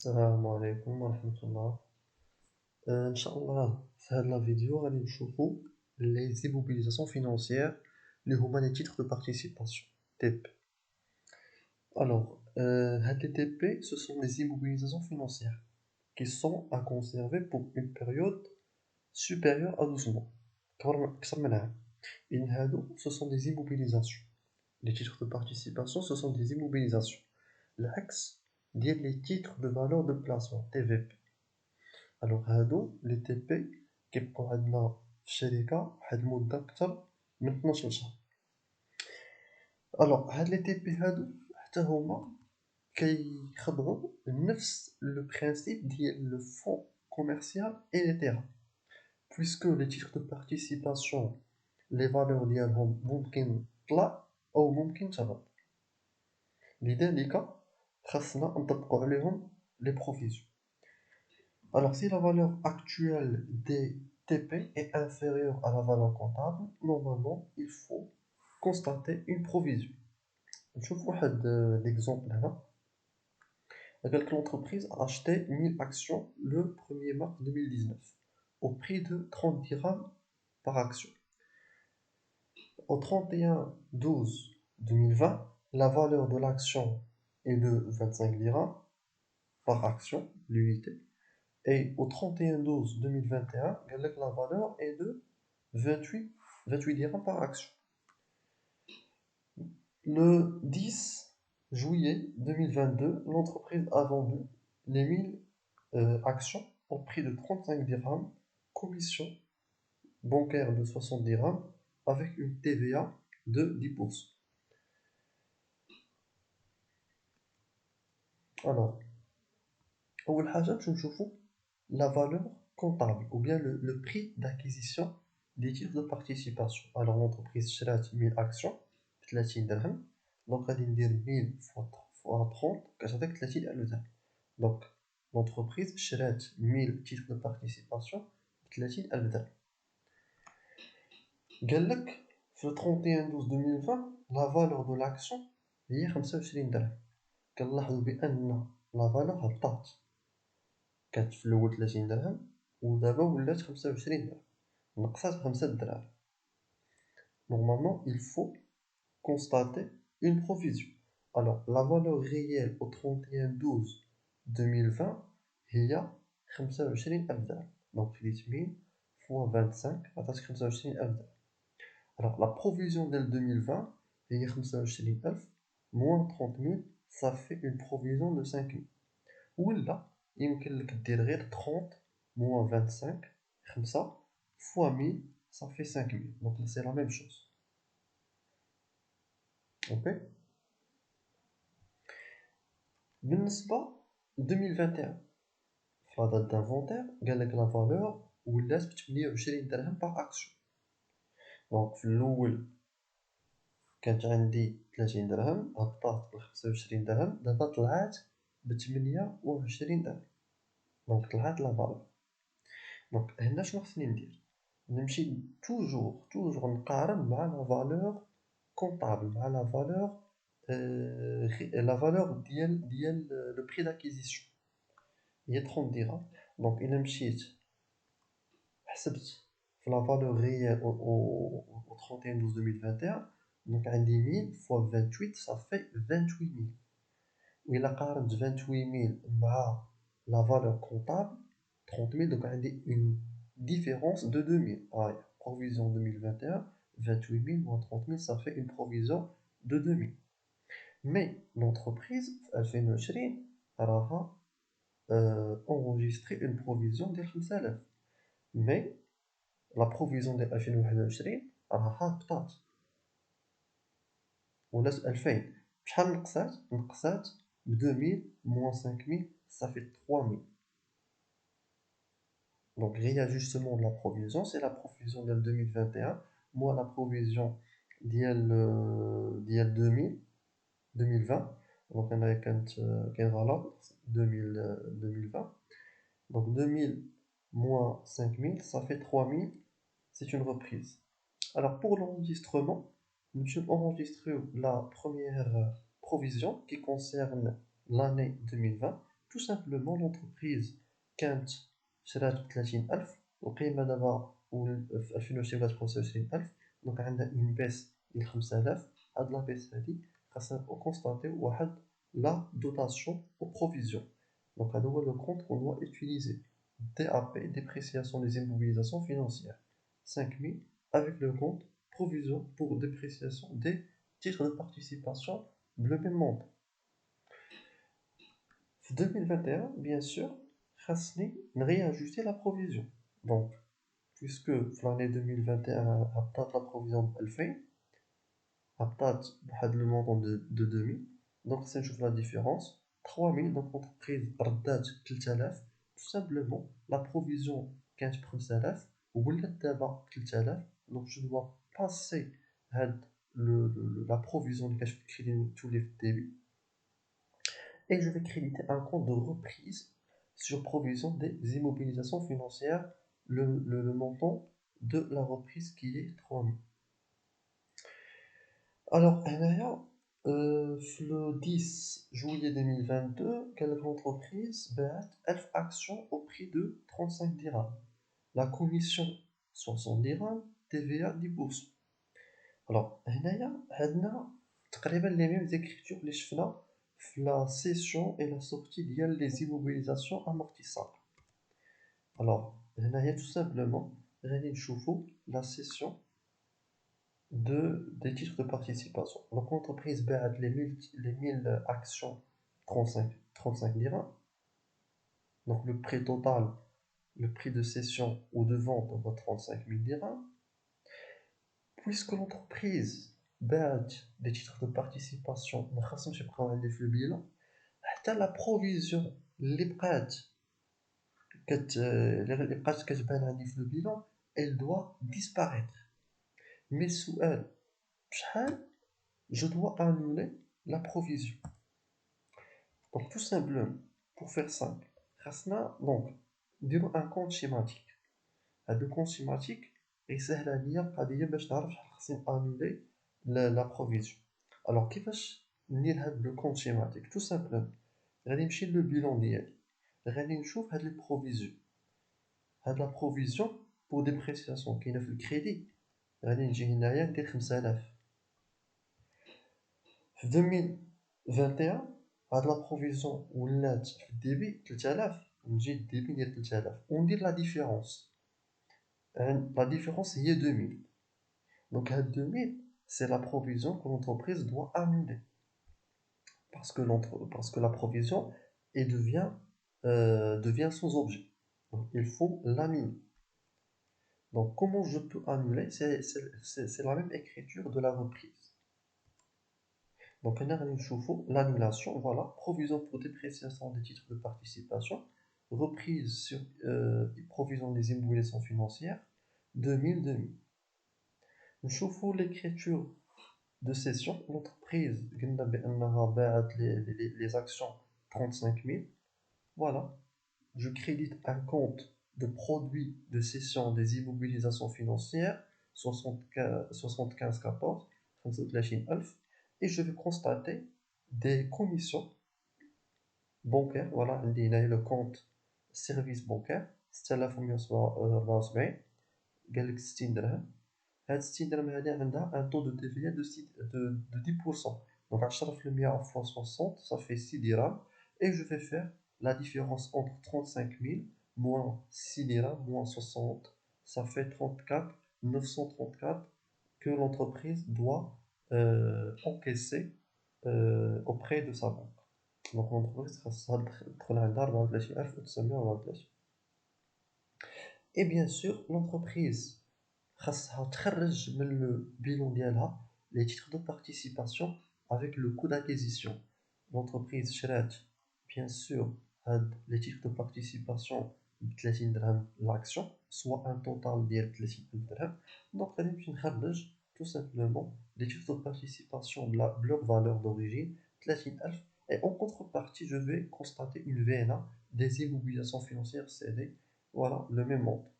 السلام عليكم ورحمة الله. إن شاء الله في هاد لا فيديو غادي نشوفو لي زيموبيليزاسيون فينانسيير اللي هما لي تيتر دو بارتيسيباسيون TP. هاد لي TP ce sont des immobilisations financières qui sont à conserver pour une période supérieure à 12 mois. أكثر من عام. إن هادو ce sont des immobilisations. Les titres de participation ce sont des immobilisations. العكس ديال les titres de valeur de placement TVP. هادو لي تي بي كيبقاو عندنا في الشركة واحد المدة أكثر من 12 شهر. هاد لي تي بي هادو حتى هما كيخضعو لنفس لو برينسيپ ديال لو فون كوميرسيال اي لي تيران، بويسكو لي تيتر دو بارتيسيباسيون لي فالور ديالهم ممكن تطلع أو ممكن تهبط، لذلك خاصنا نطبقو عليهم لي بروفيزيون. Si la valeur actuelle des TP est inférieure à la valeur comptable, normalement, il faut constater une provision. Je vous donne l'exemple là. L'entreprise a acheté 1000 actions le 1er mars 2019 au prix de 30 dirhams par action. Au 31/12/2020, la valeur de l'action est de 25 dirhams par action, l'unité. Et au 31/12/2021, la valeur est de 28 dirhams par action. Le 10 juillet 2022, l'entreprise a vendu les 1000 actions au prix de 35 dirhams, commission bancaire de 60 dirhams, avec une TVA de 10%. أول حاجة باش نشوفو la valeur comptable ou bien le prix d'acquisition des titres de participation. L'entreprise شرات 1000 actions ب 30 درهم، donc غادي ندير 1000 fois 30 كتعطيك 30,000 درهم. Donc l'entreprise شرات 1000 titres de participation ب 30,000 درهم. قالك في 31/12/2020 la valeur de l'action هي 25 درهم. كنلاحظوا بأن la valeur هبطات، كانت في الأول 30 درهم ودابا ولات 25 درهم، نقصات 5 دراهم. Normalement, il faut constater une provision. La valeur réelle au 31/12/2020 هي 25,000 درهم. Donc خديت 1000 fois 25 عطاتك 25,000 درهم. La provision ديال 2020 هي 25,000 moins 30,000 ça fait une provision de 5,000. ولا يمكن لك دير غير 30 moins 25 5 fois 1000 ça fait 5,000. Donc c'est la même chose. Ok. بالنسبة 2021 في لا دات d'inventaire قالك لا فالور ولات ب 28 درهم باغ اكسيون. دونك في الأول كانت عندي 30 درهم هبطات ل 25 درهم، دابا طلعات ب 28 درهم. دونك طلعت لا فالور. دونك هنا شنو خصني ندير؟ نمشي توجور نقارن مع لا فالور كونطابل، مع لا فالور ديال لو بري داكيزيسيون هي 30 درهم. دونك إلا مشيت حسبت في لا فالور ريال au 31/12/2021، دونك عندي 1000 fois 28 ça fait 28,000. وإلا قارنت 28,000 مع لا فالور كونطابل 30,000، دونك عندي une différence de 2,000. Provision 2021 28,000 moins 30,000 ça fait une provision de 2,000. Mais l'entreprise في 2020 راها enregistré une provision ديال 5,000. Mais la provision ديال 2021 راها هبطات ولات 2000. بشحال نقصات ب 2,000 moins 5,000 ça fait 3,000. Donc réajustement de la provision, c'est la provision de 2021 moins la provision ديال 2020. Donc on a qu'un غلط 2020. Donc 2000 moins 5000 ça fait 3000. C'est une reprise. Pour l'enregistrement, nous enregistrons la première provision qui concerne l'année 2020. tout simplement l'entreprise كانت شرات ب30,000 والقيمة دابا 2020 ولات ب25,000 دونك عندها اون بيس ديال 5,000 هاد لا بيس هادي خاصنا كونستاتيو واحد لا دوتاسيون او بروفيزيون دونك هذا هو لو كونت qu'on doit utiliser DAP, dépréciation des immobilisations financières 5,000 avec le compte provision pour dépréciation des titres de participation le même montant. En 2021, bien sûr, خاصني réajuster la provision. Donc, puisque l'année 2021 a peut-être la provision de 2000, a peut-être le montant de 2000, donc c'est juste la différence. 3000, donc l'entreprise ردات 3000, tout simplement, la provision 15,000, ou d'abord 3000, donc je dois passer la provision de cash crédit tous les débuts et je vais créditer un compte de reprise sur provision des immobilisations financières, le montant de la reprise qui est 3000. Alors, le 10 juillet 2022, quelle entreprise bat 1000 actions au prix de 35 dirhams. La commission 60 dirhams, TVA 10%. Alors, on a les mêmes écritures les chefs la cession et la sortie des immobilisations amortissables. Alors, on a tout simplement la cession des titres de participation. Donc, l'entreprise bat les 1000 actions 35 dirhams. Donc, le prix total, le prix de cession ou de vente va 35 000 dirhams. Puisque l'entreprise bat des titres de participation, le bilan, la provision, les prêts le bilan, elle doit disparaître. Mais sous elle, je dois annuler la provision. Donc tout simplement, pour faire simple, donc dire un compte schématique. Le compte schématique est simple à lire, à dire annuler la provision. Alors كيفاش ندير هذا le compte schématique? Tout simplement, غادي نمشي le bilan ديالي غادي نشوف هاد البروفيزيون هاد لا بروفيزيون pour dépréciation كاينه في الكريدي غادي نجي هنايا ندير 5000 في 2021 هاد لا بروفيزيون ولات في الديبي 3000 نجي الديبي ندير 3000 وندير لا ديفيرونس la différence est 2000 donc 2000 c'est la provision que l'entreprise doit annuler parce que la provision devient sans objet. Donc, il faut l'annuler. Donc, comment je peux annuler? C'est la même écriture de la reprise. Donc, on a l'annulation, voilà, provision pour dépréciation des titres de participation, reprise sur provision des immobilisations financières, 2000. Nous l'écriture de cession, l'entreprise les actions 35 000. Voilà, je crédite un compte de produits de cession des immobilisations financières 7514 et je vais constater des commissions bancaires. Voilà, le compte service bancaire 6174 قال لك 60 درهم. هاد 60 درهم هادي عندها un taux de TVA de 10%. Donc 10% fois 60, ça fait 6 dirhams. Et je vais faire la différence entre 35 000 moins 6 dirhams moins 60, ça fait 34 934 que l'entreprise doit encaisser auprès de sa banque. Donc l'entreprise خاصها تدخل عندها 34934. Et bien sûr, l'entreprise خاصها تخرج من le bilan ديالها les titres de participation avec le coût d'acquisition. L'entreprise شرات bien sûr les titres de participation ب 30 درهم l'action, soit un total ديال 30,000 درهم. Donc غادي نمشي نخرج tout simplement les titres de participation de leur valeur d'origine 30,000 et en contrepartie je vais constater une VNA des immobilisations financières cédées, voilà le même montant.